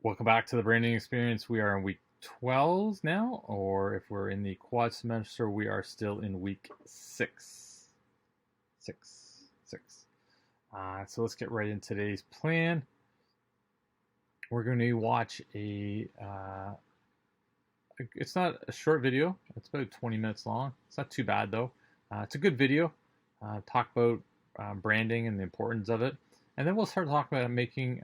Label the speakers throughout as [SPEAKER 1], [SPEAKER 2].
[SPEAKER 1] Welcome back to the branding experience. We are in week 12 now, or if we're in the quad semester, we are still in week 6. 6. So let's get right into today's plan. We're going to watch it's not a short video. It's about 20 minutes long. It's not too bad though. It's a good video. Talk about branding and the importance of it. And then we'll start talking about making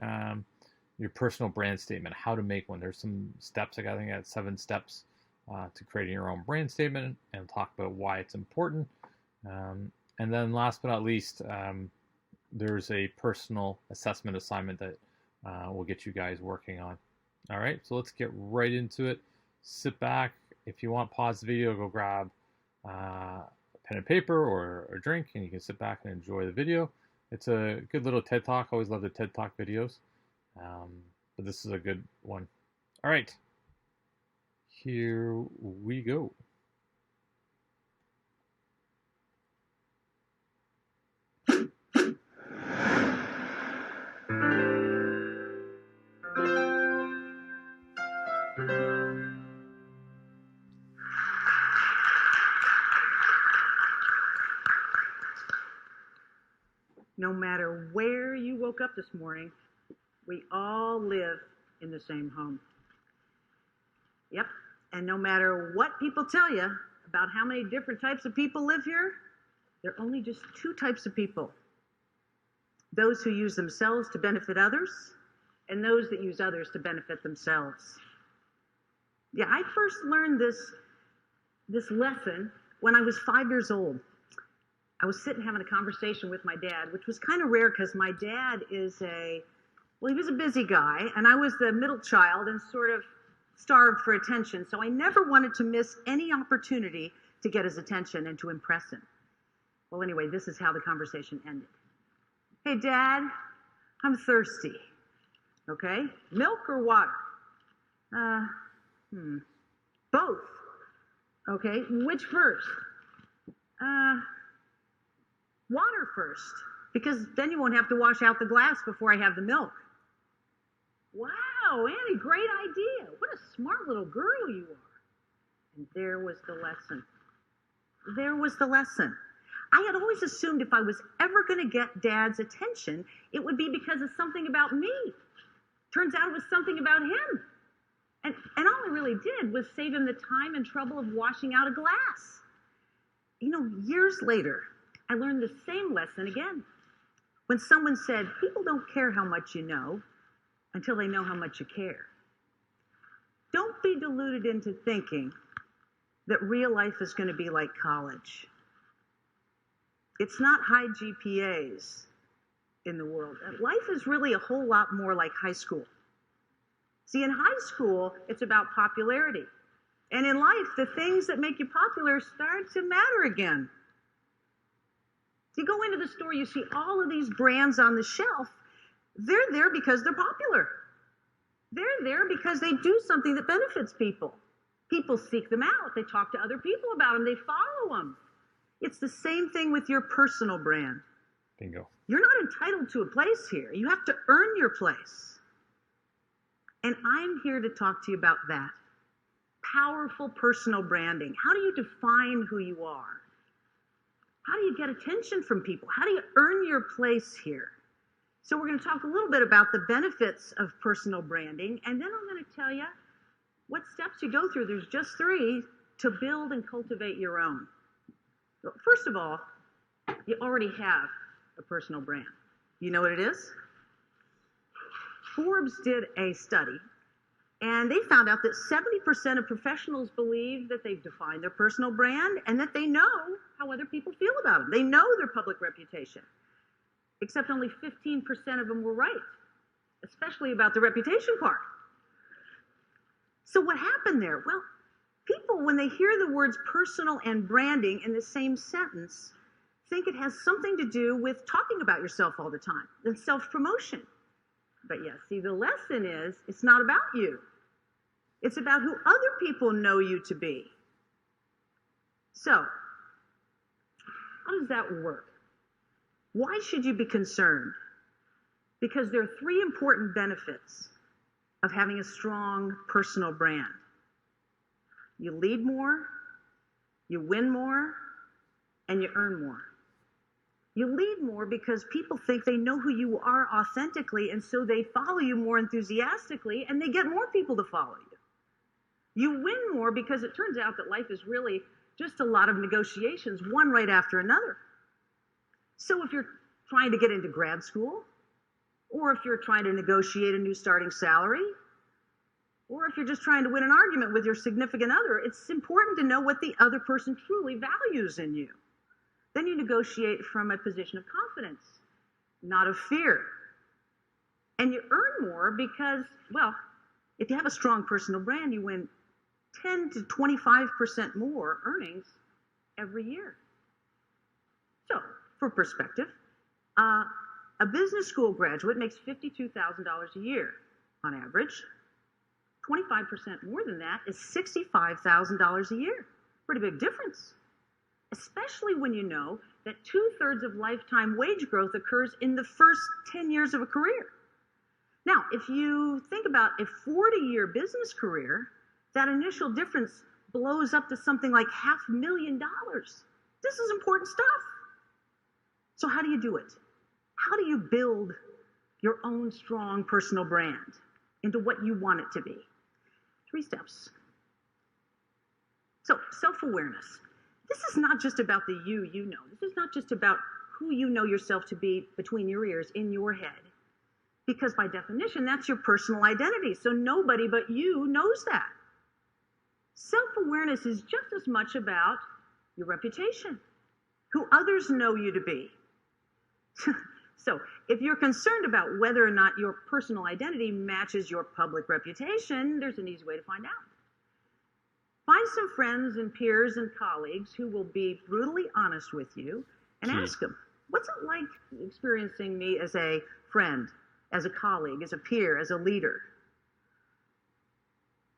[SPEAKER 1] your personal brand statement, how to make one. There's some steps. I think I got 7 steps to creating your own brand statement, and talk about why it's important. And then last but not least, there's a personal assessment assignment that we'll get you guys working on. All right, so let's get right into it. Sit back. If you want, pause the video, go grab a pen and paper or a drink, and you can sit back and enjoy the video. It's a good little TED Talk. I always love the TED Talk videos. But this is a good one. All right, here we go.
[SPEAKER 2] No matter where you woke up this morning, we all live in the same home. Yep, and no matter what people tell you about how many different types of people live here, there are only just 2 types of people. Those who use themselves to benefit others, and those that use others to benefit themselves. Yeah, I first learned this lesson when I was 5 years old. I was sitting having a conversation with my dad, which was kind of rare because my dad he was a busy guy, and I was the middle child and sort of starved for attention. So I never wanted to miss any opportunity to get his attention and to impress him. Well, anyway, this is how the conversation ended. Hey, Dad, I'm thirsty. Okay, milk or water? Both. Okay, which first? Water first, because then you won't have to wash out the glass before I have the milk. Wow, Annie, great idea. What a smart little girl you are. And there was the lesson. I had always assumed if I was ever going to get Dad's attention, it would be because of something about me. Turns out it was something about him. And all I really did was save him the time and trouble of washing out a glass. Years later, I learned the same lesson again. When someone said, people don't care how much you know until they know how much you care. Don't be deluded into thinking that real life is going to be like college. It's not high GPAs in the world. Life is really a whole lot more like high school. See, in high school, it's about popularity. And in life, the things that make you popular start to matter again. You go into the store, you see all of these brands on the shelf. They're there because they're popular. They're there because they do something that benefits people. People seek them out. They talk to other people about them. They follow them. It's the same thing with your personal brand.
[SPEAKER 1] Bingo.
[SPEAKER 2] You're not entitled to a place here. You have to earn your place. And I'm here to talk to you about that. Powerful personal branding. How do you define who you are? How do you get attention from people? How do you earn your place here? So we're going to talk a little bit about the benefits of personal branding, and then I'm going to tell you what steps you go through. There's just 3 to build and cultivate your own. So first of all, you already have a personal brand. You know what it is? Forbes did a study, and they found out that 70% of professionals believe that they've defined their personal brand and that they know how other people feel about them. They know their public reputation, except only 15% of them were right, especially about the reputation part. So what happened there? Well, people, when they hear the words personal and branding in the same sentence, think it has something to do with talking about yourself all the time and self-promotion. But yeah, see, the lesson is it's not about you. It's about who other people know you to be. So, how does that work? Why should you be concerned? Because there are 3 important benefits of having a strong personal brand. You lead more, you win more, and you earn more. You lead more because people think they know who you are authentically, and so they follow you more enthusiastically, and they get more people to follow you. You win more because it turns out that life is really just a lot of negotiations, one right after another. So if you're trying to get into grad school, or if you're trying to negotiate a new starting salary, or if you're just trying to win an argument with your significant other, it's important to know what the other person truly values in you. Then you negotiate from a position of confidence, not of fear. And you earn more because, well, if you have a strong personal brand, you win 10 to 25% more earnings every year. So, for perspective, a business school graduate makes $52,000 a year on average. 25% more than that is $65,000 a year. Pretty big difference. Especially when you know that 2/3 of lifetime wage growth occurs in the first 10 years of a career. Now, if you think about a 40-year business career, that initial difference blows up to something like $500,000. This is important stuff. So how do you do it? How do you build your own strong personal brand into what you want it to be? 3 steps. So, self-awareness. This is not just about the you know. This is not just about who you know yourself to be between your ears, in your head. Because by definition, that's your personal identity. So nobody but you knows that. Self-awareness is just as much about your reputation, who others know you to be. So if you're concerned about whether or not your personal identity matches your public reputation, there's an easy way to find out. Find some friends and peers and colleagues who will be brutally honest with you and ask them, what's it like experiencing me as a friend, as a colleague, as a peer, as a leader?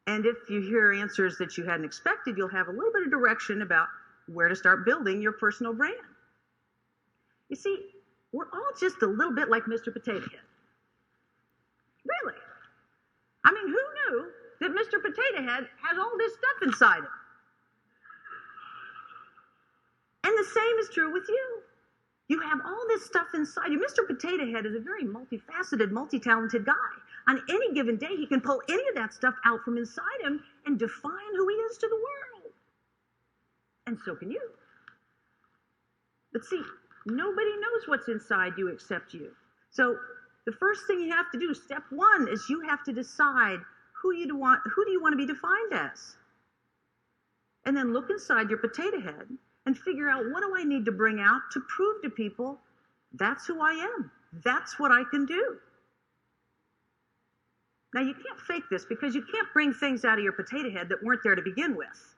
[SPEAKER 2] And if you hear answers that you hadn't expected, you'll have a little bit of direction about where to start building your personal brand. You see, we're all just a little bit like Mr. Potato Head. Really. I mean, who knew that Mr. Potato Head has all this stuff inside him? And the same is true with you. You have all this stuff inside you. Mr. Potato Head is a very multifaceted, multi-talented guy. On any given day, he can pull any of that stuff out from inside him and define who he is to the world. And so can you. But see, nobody knows what's inside you except you. So the first thing you have to do, step 1, is you have to decide who do you want to be defined as. And then look inside your potato head and figure out, what do I need to bring out to prove to people that's who I am. That's what I can do. Now, you can't fake this because you can't bring things out of your potato head that weren't there to begin with.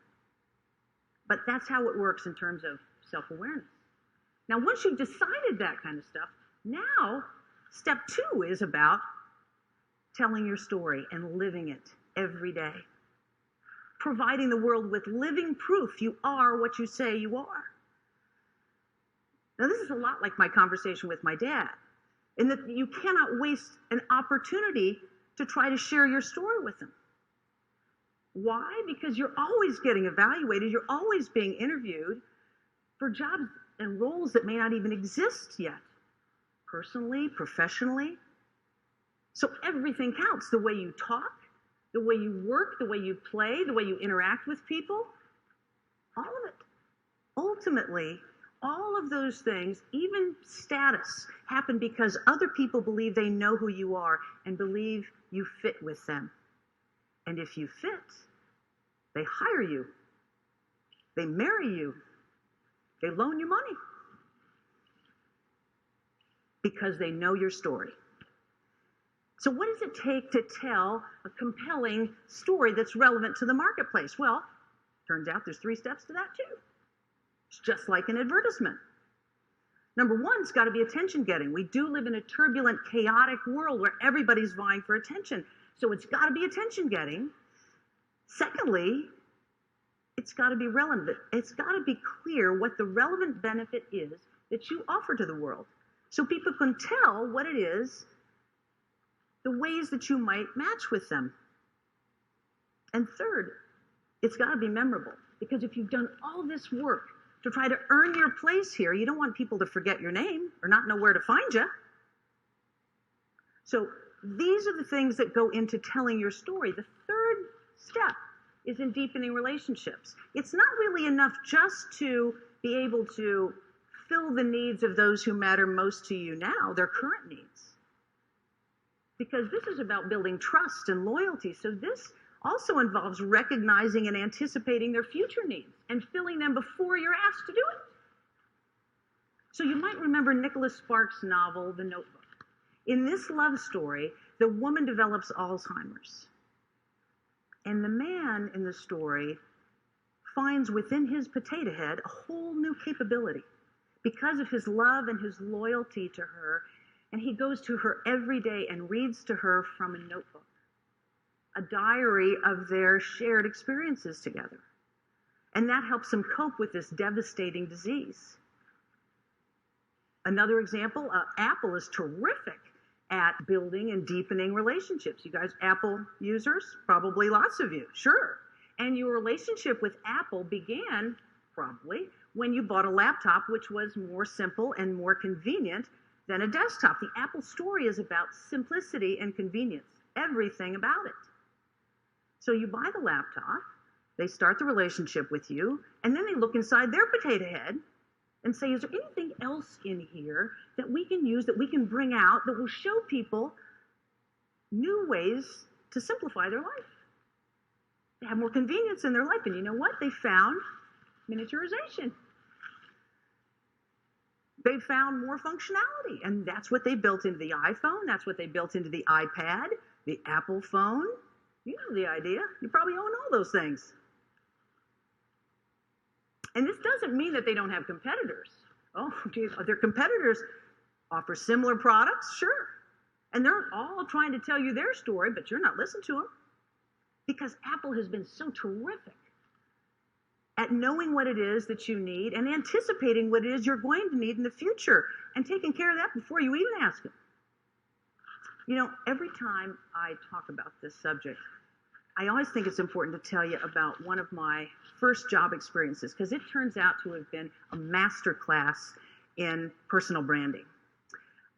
[SPEAKER 2] But that's how it works in terms of self-awareness. Now, once you've decided that kind of stuff, now step 2 is about telling your story and living it every day. Providing the world with living proof you are what you say you are. Now, this is a lot like my conversation with my dad, in that you cannot waste an opportunity to try to share your story with him. Why? Because you're always getting evaluated, you're always being interviewed for jobs and roles that may not even exist yet, personally, professionally. So everything counts. The way you talk, the way you work, the way you play, the way you interact with people, all of it. Ultimately, all of those things, even status, happen because other people believe they know who you are and believe you fit with them. And if you fit, they hire you, they marry you, they loan you money because they know your story. So what does it take to tell a compelling story that's relevant to the marketplace? Well, turns out there's 3 steps to that too. It's just like an advertisement. Number 1, it's got to be attention getting. We do live in a turbulent, chaotic world where everybody's vying for attention. So it's got to be attention getting. Secondly, it's got to be relevant. It's got to be clear what the relevant benefit is that you offer to the world, so people can tell what it is the ways that you might match with them. And third, it's got to be memorable, because if you've done all this work to try to earn your place here, you don't want people to forget your name or not know where to find you. So these are the things that go into telling your story. The third step is in deepening relationships. It's not really enough just to be able to fill the needs of those who matter most to you now, their current needs. Because this is about building trust and loyalty. So this also involves recognizing and anticipating their future needs and filling them before you're asked to do it. So you might remember Nicholas Sparks' novel, The Notebook. In this love story, the woman develops Alzheimer's. And the man in the story finds within his potato head a whole new capability because of his love and his loyalty to her. And he goes to her every day and reads to her from a notebook, a diary of their shared experiences together. And that helps him cope with this devastating disease. Another example, Apple is terrific at building and deepening relationships. You guys, Apple users? Probably lots of you, sure. And your relationship with Apple began, probably, when you bought a laptop, which was more simple and more convenient than a desktop. The Apple story is about simplicity and convenience, everything about it. So you buy the laptop, they start the relationship with you, and then they look inside their potato head and say, is there anything else in here that we can use, that we can bring out, that will show people new ways to simplify their life? They have more convenience in their life. And you know what? They found miniaturization. They found more functionality. And that's what they built into the iPhone. That's what they built into the iPad, the Apple phone. You know the idea. You probably own all those things. And this doesn't mean that they don't have competitors. Oh, geez, their competitors offer similar products, sure. And they're all trying to tell you their story, but you're not listening to them. Because Apple has been so terrific at knowing what it is that you need and anticipating what it is you're going to need in the future and taking care of that before you even ask them. You know, every time I talk about this subject, I always think it's important to tell you about one of my first job experiences, because it turns out to have been a master class in personal branding.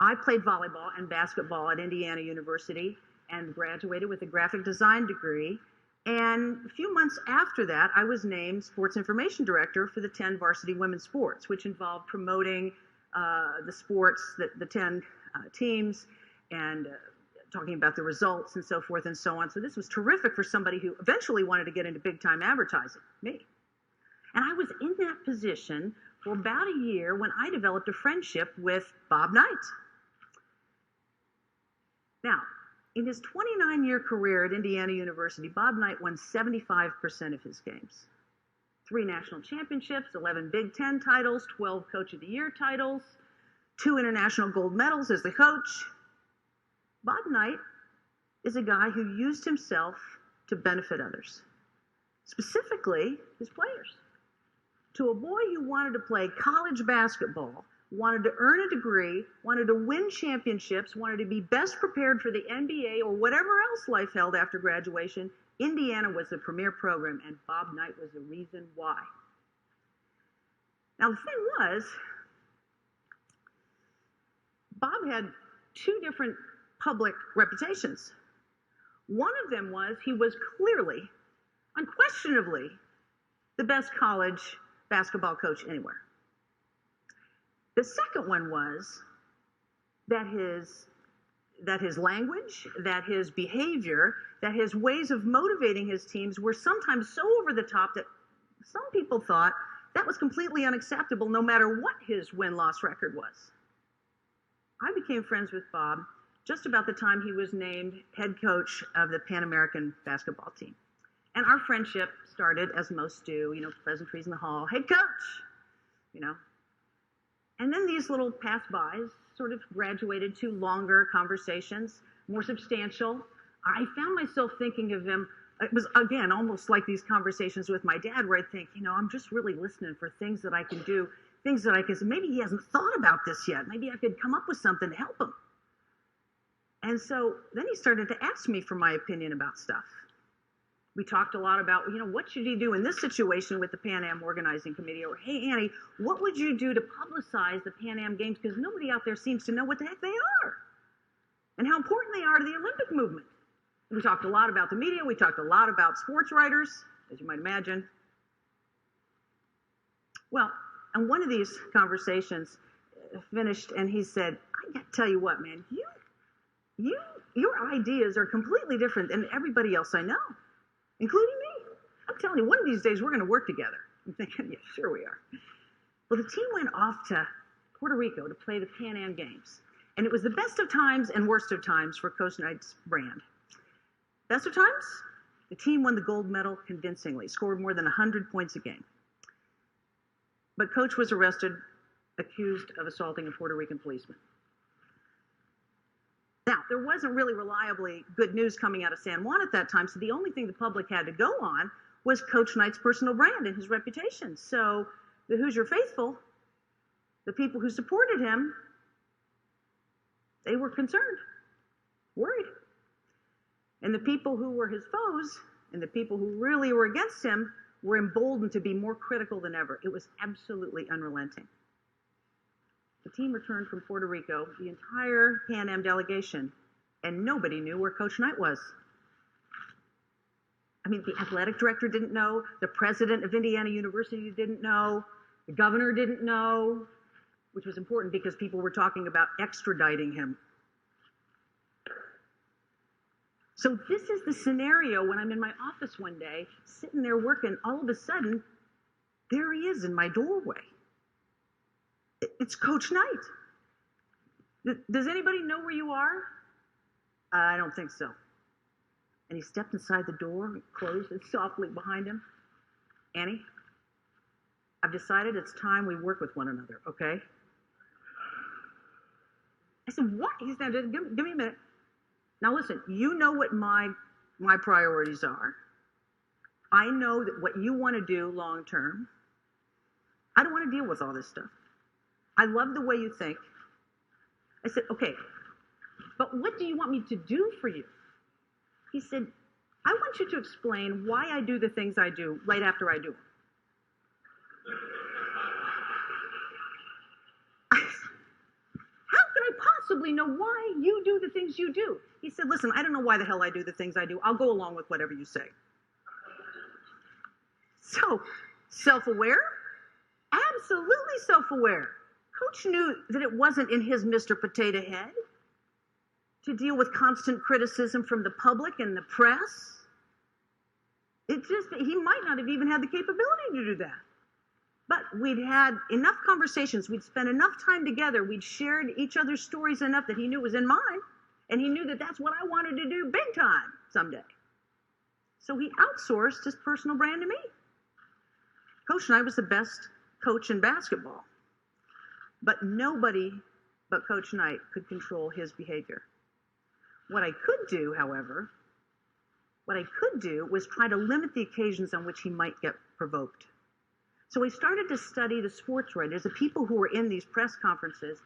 [SPEAKER 2] I played volleyball and basketball at Indiana University and graduated with a graphic design degree. And a few months after that, I was named sports information director for the 10 varsity women's sports, which involved promoting the sports, the 10 teams, and talking about the results and so forth and so on. So this was terrific for somebody who eventually wanted to get into big-time advertising, me. And I was in that position for about a year when I developed a friendship with Bob Knight. Now, in his 29-year career at Indiana University, Bob Knight won 75% of his games. 3 national championships, 11 Big Ten titles, 12 Coach of the Year titles, 2 international gold medals as the coach. Bob Knight is a guy who used himself to benefit others, specifically his players. To a boy who wanted to play college basketball, wanted to earn a degree, wanted to win championships, wanted to be best prepared for the NBA or whatever else life held after graduation, Indiana was the premier program, and Bob Knight was the reason why. Now, the thing was, Bob had 2 different public reputations. One of them was he was clearly, unquestionably, the best college basketball coach anywhere. The second one was that his language, that his behavior, that his ways of motivating his teams were sometimes so over the top that some people thought that was completely unacceptable no matter what his win-loss record was. I became friends with Bob just about the time he was named head coach of the Pan American basketball team. And our friendship started, as most do, pleasantries in the hall, hey coach, And then these little pass-bys sort of graduated to longer conversations, more substantial. I found myself thinking of him, it was, again, almost like these conversations with my dad where I think, I'm just really listening for things that I can do, things that I can, maybe he hasn't thought about this yet. Maybe I could come up with something to help him. And so then he started to ask me for my opinion about stuff. We talked a lot about, what should he do in this situation with the Pan Am Organizing Committee? Or, hey, Annie, what would you do to publicize the Pan Am Games? Because nobody out there seems to know what the heck they are and how important they are to the Olympic movement. We talked a lot about the media. We talked a lot about sports writers, as you might imagine. Well, and one of these conversations finished, and he said, I got to tell you what, man, your ideas are completely different than everybody else I know, including me. I'm telling you, one of these days we're going to work together. I'm thinking, yeah, sure we are. Well, the team went off to Puerto Rico to play the Pan Am Games. And it was the best of times and worst of times for Coach Knight's brand. Best of times, the team won the gold medal convincingly, scored more than 100 points a game. But Coach was arrested, accused of assaulting a Puerto Rican policeman. Now, there wasn't really reliably good news coming out of San Juan at that time, so the only thing the public had to go on was Coach Knight's personal brand and his reputation. So the Hoosier faithful, the people who supported him, they were concerned, worried. And the people who were his foes and the people who really were against him were emboldened to be more critical than ever. It was absolutely unrelenting. The team returned from Puerto Rico, the entire Pan Am delegation, and nobody knew where Coach Knight was. I mean, the athletic director didn't know, the president of Indiana University didn't know, the governor didn't know, which was important because people were talking about extraditing him. So this is the scenario when I'm in my office one day, sitting there working, all of a sudden, there he is in my doorway. It's Coach Knight. Does anybody know where you are? I don't think so. And he stepped inside the door and closed it softly behind him. Annie, I've decided it's time we work with one another, okay? I said, what? He said, give me a minute. Now listen, you know what my priorities are. I know that what you want to do long term. I don't want to deal with all this stuff. I love the way you think. I said, okay, but what do you want me to do for you? He said, I want you to explain why I do the things I do right after I do them. How can I possibly know why you do the things you do? He said, listen, I don't know why the hell I do the things I do. I'll go along with whatever you say. So, self-aware? Absolutely self-aware. Coach knew that it wasn't in his Mr. Potato Head to deal with constant criticism from the public and the press. He might not have even had the capability to do that. But we'd had enough conversations, we'd spent enough time together, we'd shared each other's stories enough that he knew it was in mine, and he knew that that's what I wanted to do big time someday. So he outsourced his personal brand to me. Coach Knight was the best coach in basketball. But nobody but Coach Knight could control his behavior. What I could do, however, was try to limit the occasions on which he might get provoked. So I started to study the sports writers, the people who were in these press conferences,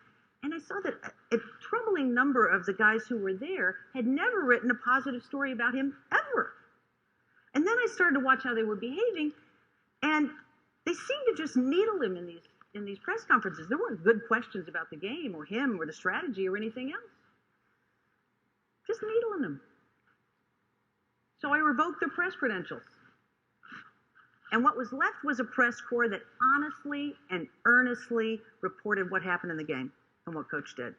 [SPEAKER 2] and I saw that a troubling number of the guys who were there had never written a positive story about him ever. And then I started to watch how they were behaving, and they seemed to just needle him in these press conferences. There weren't good questions about the game or him or the strategy or anything else. Just needling him. So I revoked their press credentials. And what was left was a press corps that honestly and earnestly reported what happened in the game and what Coach did.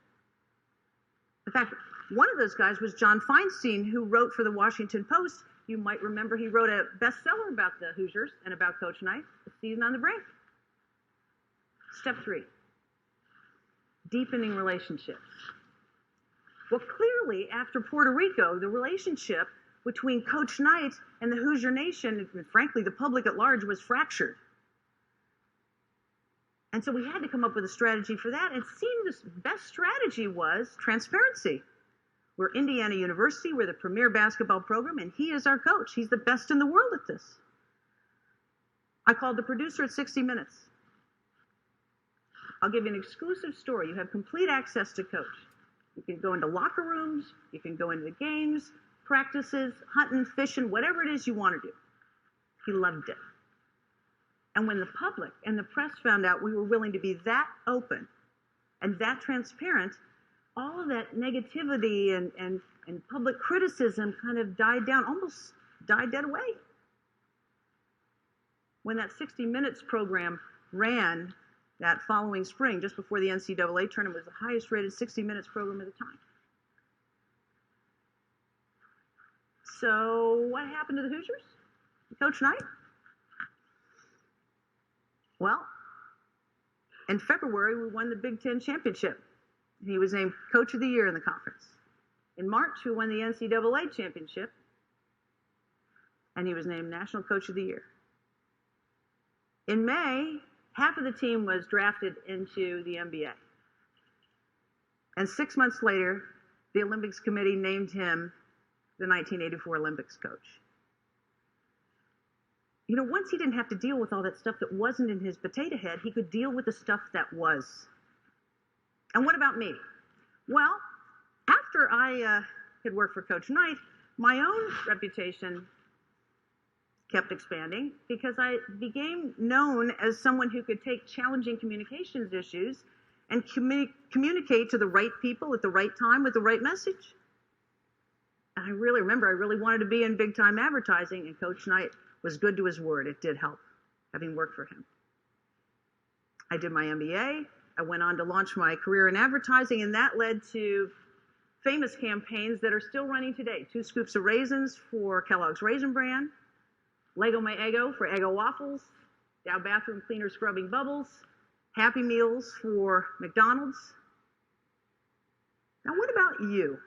[SPEAKER 2] In fact, one of those guys was John Feinstein, who wrote for the Washington Post. You might remember he wrote a bestseller about the Hoosiers and about Coach Knight, The Season on the Brink. Step 3, deepening relationships. Well, clearly, after Puerto Rico, the relationship between Coach Knight and the Hoosier Nation, and frankly, the public at large, was fractured. And so we had to come up with a strategy for that. And it seemed the best strategy was transparency. We're Indiana University, we're the premier basketball program, and he is our coach. He's the best in the world at this. I called the producer at 60 Minutes. I'll give you an exclusive story. You have complete access to Coach. You can go into locker rooms, you can go into the games, practices, hunting, fishing, whatever it is you want to do. He loved it. And when the public and the press found out we were willing to be that open and that transparent, all of that negativity and public criticism kind of died down, almost died dead away. When that 60 Minutes program ran that following spring, just before the NCAA tournament, was the highest rated 60 Minutes program at the time. So what happened to the Hoosiers? Coach Knight? Well, in February, we won the Big Ten championship. He was named Coach of the Year in the conference. In March, we won the NCAA championship, and he was named National Coach of the Year. In May, half of the team was drafted into the NBA. And 6 months later, the Olympics Committee named him the 1984 Olympics coach. You know, once he didn't have to deal with all that stuff that wasn't in his potato head, he could deal with the stuff that was. And what about me? Well, after I had worked for Coach Knight, my own reputation kept expanding because I became known as someone who could take challenging communications issues and communicate to the right people at the right time with the right message. And I really wanted to be in big time advertising, and Coach Knight was good to his word. It did help, having worked for him. I did my MBA. I went on to launch my career in advertising, and that led to famous campaigns that are still running today. 2 scoops of raisins for Kellogg's Raisin Bran, Lego My Eggo for Eggo waffles, Dow bathroom cleaner scrubbing bubbles, Happy Meals for McDonald's. Now, what about you?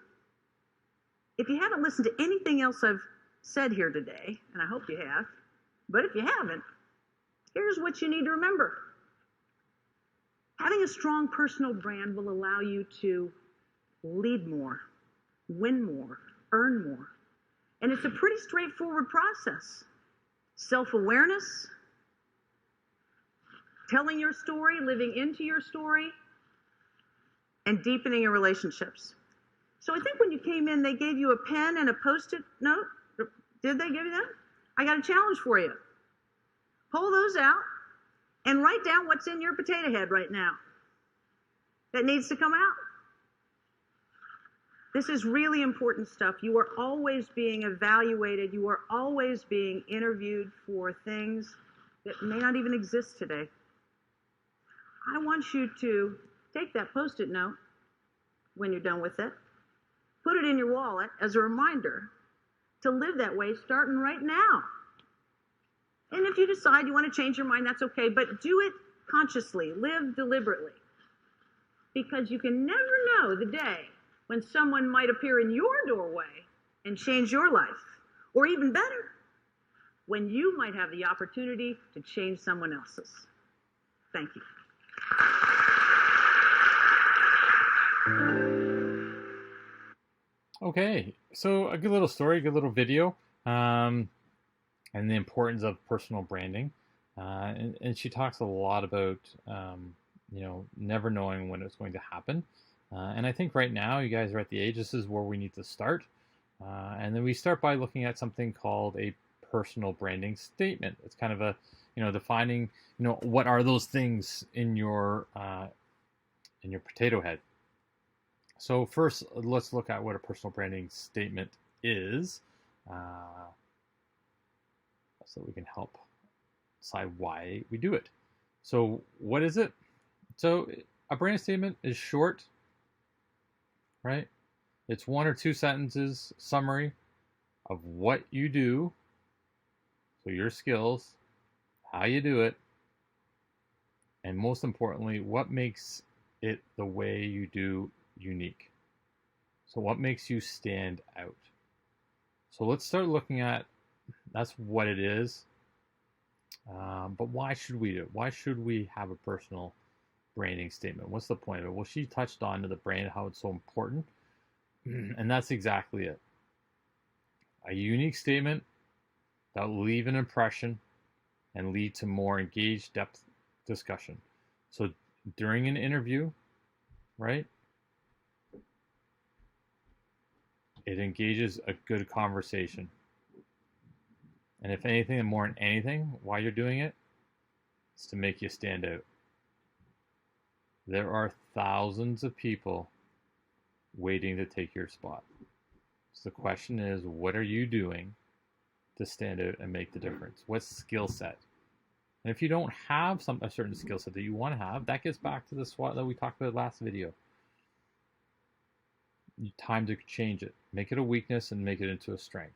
[SPEAKER 2] If you haven't listened to anything else I've said here today, and I hope you have, but if you haven't, here's what you need to remember. Having a strong personal brand will allow you to lead more, win more, earn more. And it's a pretty straightforward process. Self-awareness, telling your story, living into your story, and deepening your relationships. So I think when you came in, they gave you a pen and a Post-it note. Did they give you that? I got a challenge for you. Pull those out and write down what's in your potato head right now that needs to come out. This is really important stuff. You are always being evaluated. You are always being interviewed for things that may not even exist today. I want you to take that Post-it note when you're done with it, put it in your wallet as a reminder to live that way starting right now. And if you decide you want to change your mind, that's okay, but do it consciously, live deliberately. Because you can never know the day when someone might appear in your doorway and change your life. Or even better, when you might have the opportunity to change someone else's. Thank you.
[SPEAKER 1] Okay, so a good little story, a good little video, and the importance of personal branding. And she talks a lot about, never knowing when it's going to happen. And I think right now, you guys are at the age, this is where we need to start. And then we start by looking at something called a personal branding statement. It's kind of a, defining, what are those things in your potato head. So first, let's look at what a personal branding statement is, so we can help decide why we do it. So what is it? So a brand statement is short, right? It's 1 or 2 sentences summary of what you do, so your skills, how you do it, and most importantly, what makes it the way you do unique. So what makes you stand out? So let's start looking at, that's what it is. But why should we do it? Why should we have a personal branding statement? What's the point of it? Well, she touched on to the brand, how it's so important. And that's exactly it. A unique statement that will leave an impression and lead to more engaged depth discussion. So during an interview, right? It engages a good conversation. And if anything, and more than anything, why you're doing it, it's to make you stand out. There are thousands of people waiting to take your spot. So the question is, what are you doing to stand out and make the difference? What skill set? And if you don't have a certain skill set that you want to have, that gets back to the SWOT that we talked about last video. Time to change it. Make it a weakness and make it into a strength.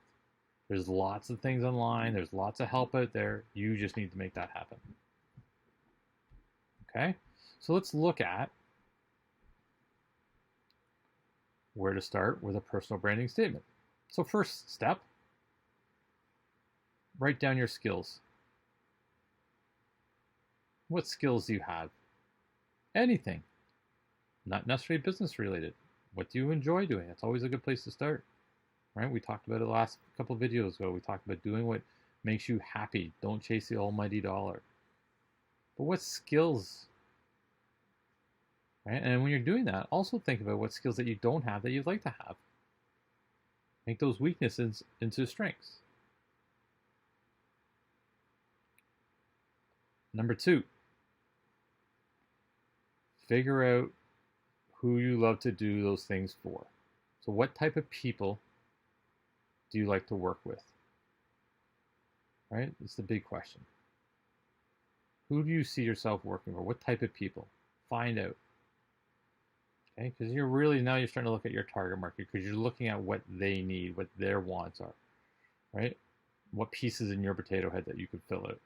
[SPEAKER 1] There's lots of things online. There's lots of help out there. You just need to make that happen. Okay? So let's look at where to start with a personal branding statement. So first step, write down your skills. What skills do you have? Anything. Not necessarily business related. What do you enjoy doing? That's always a good place to start. Right? We talked about it last couple of videos ago. We talked about doing what makes you happy. Don't chase the almighty dollar. But what skills? Right? And when you're doing that, also think about what skills that you don't have that you'd like to have. Make those weaknesses into strengths. Number 2, figure out who you love to do those things for. So what type of people do you like to work with? Right? It's the big question. Who do you see yourself working for? What type of people? Find out. Okay? Because you're starting to look at your target market because you're looking at what they need, what their wants are. Right? What pieces in your potato head that you could fill out.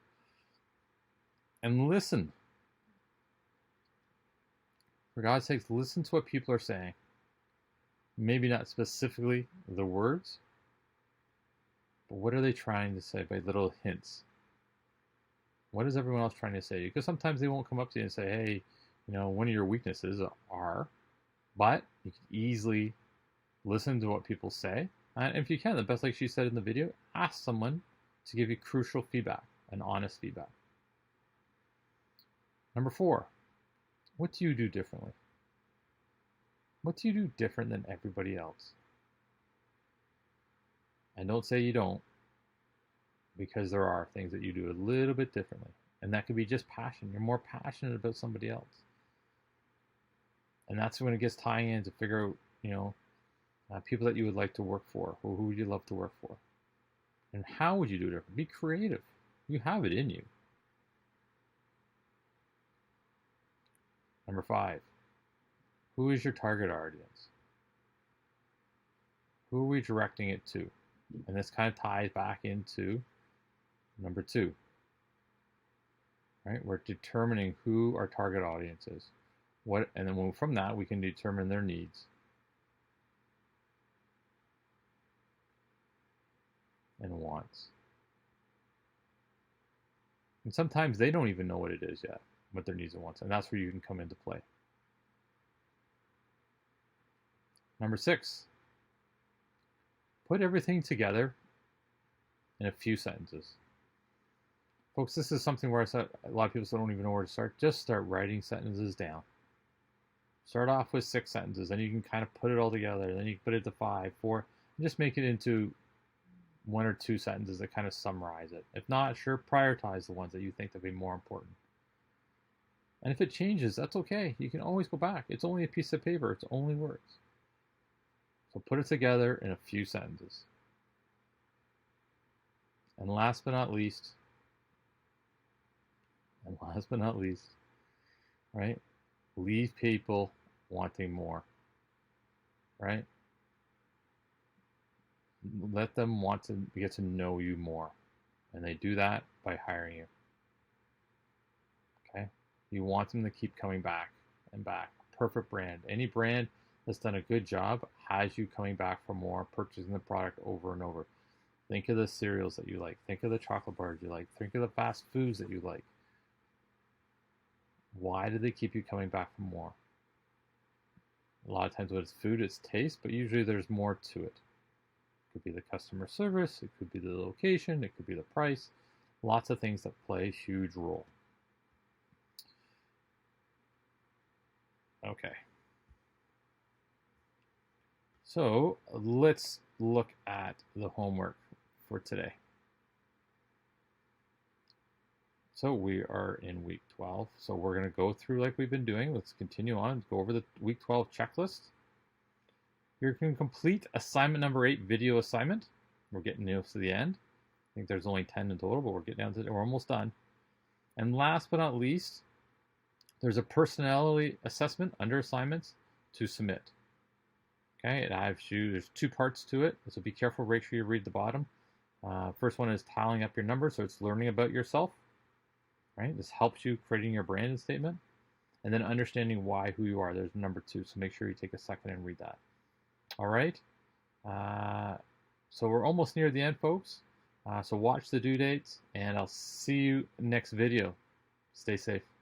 [SPEAKER 1] And listen. For God's sakes, listen to what people are saying. Maybe not specifically the words, but what are they trying to say by little hints? What is everyone else trying to say? Because sometimes they won't come up to you and say, hey, one of your weaknesses are, but you can easily listen to what people say. And if you can, the best, like she said in the video, ask someone to give you crucial feedback and honest feedback. Number 4, what do you do differently? What do you do different than everybody else? And don't say you don't, because there are things that you do a little bit differently. And that could be just passion. You're more passionate about somebody else. And that's when it gets tying in to figure out, people that you would like to work for, or who would you love to work for. And how would you do it different? Be creative. You have it in you. Number 5, who is your target audience? Who are we directing it to? And this kind of ties back into number 2. Right? We're determining who our target audience is. And then from that, we can determine their needs. And wants. And sometimes they don't even know what it is yet, what their needs and wants. And that's where you can come into play. Number 6, put everything together in a few sentences. Folks, this is something where a lot of people don't even know where to start. Just start writing sentences down. Start off with 6 sentences, then you can kind of put it all together. Then you can put it to 5, 4, and just make it into 1 or 2 sentences that kind of summarize it. If not, sure, prioritize the ones that you think that be more important. And if it changes, that's okay. You can always go back. It's only a piece of paper. It's only words. So put it together in a few sentences. And last but not least, right? Leave people wanting more, right? Let them want to get to know you more. And they do that by hiring you. Okay? You want them to keep coming back and back. Perfect brand. Any brand that's done a good job has you coming back for more, purchasing the product over and over. Think of the cereals that you like. Think of the chocolate bars you like. Think of the fast foods that you like. Why do they keep you coming back for more? A lot of times when it's food, it's taste, but usually there's more to it. It could be the customer service, it could be the location, it could be the price. Lots of things that play a huge role. Okay. So let's look at the homework for today. So we are in week 12. So we're going to go through like we've been doing. Let's continue on. Go over the week 12 checklist. You can complete assignment number 8, video assignment. We're getting near to the end. I think there's only 10 in total, but we're getting down to it. We're almost done. And last but not least, there's a personality assessment under assignments to submit. Okay, there's 2 parts to it, so be careful. Make sure you read the bottom. First one is tallying up your numbers, so it's learning about yourself. Right, this helps you creating your branding statement, and then understanding why, who you are. There's number 2, so make sure you take a second and read that. All right, so we're almost near the end, folks. So watch the due dates, and I'll see you next video. Stay safe.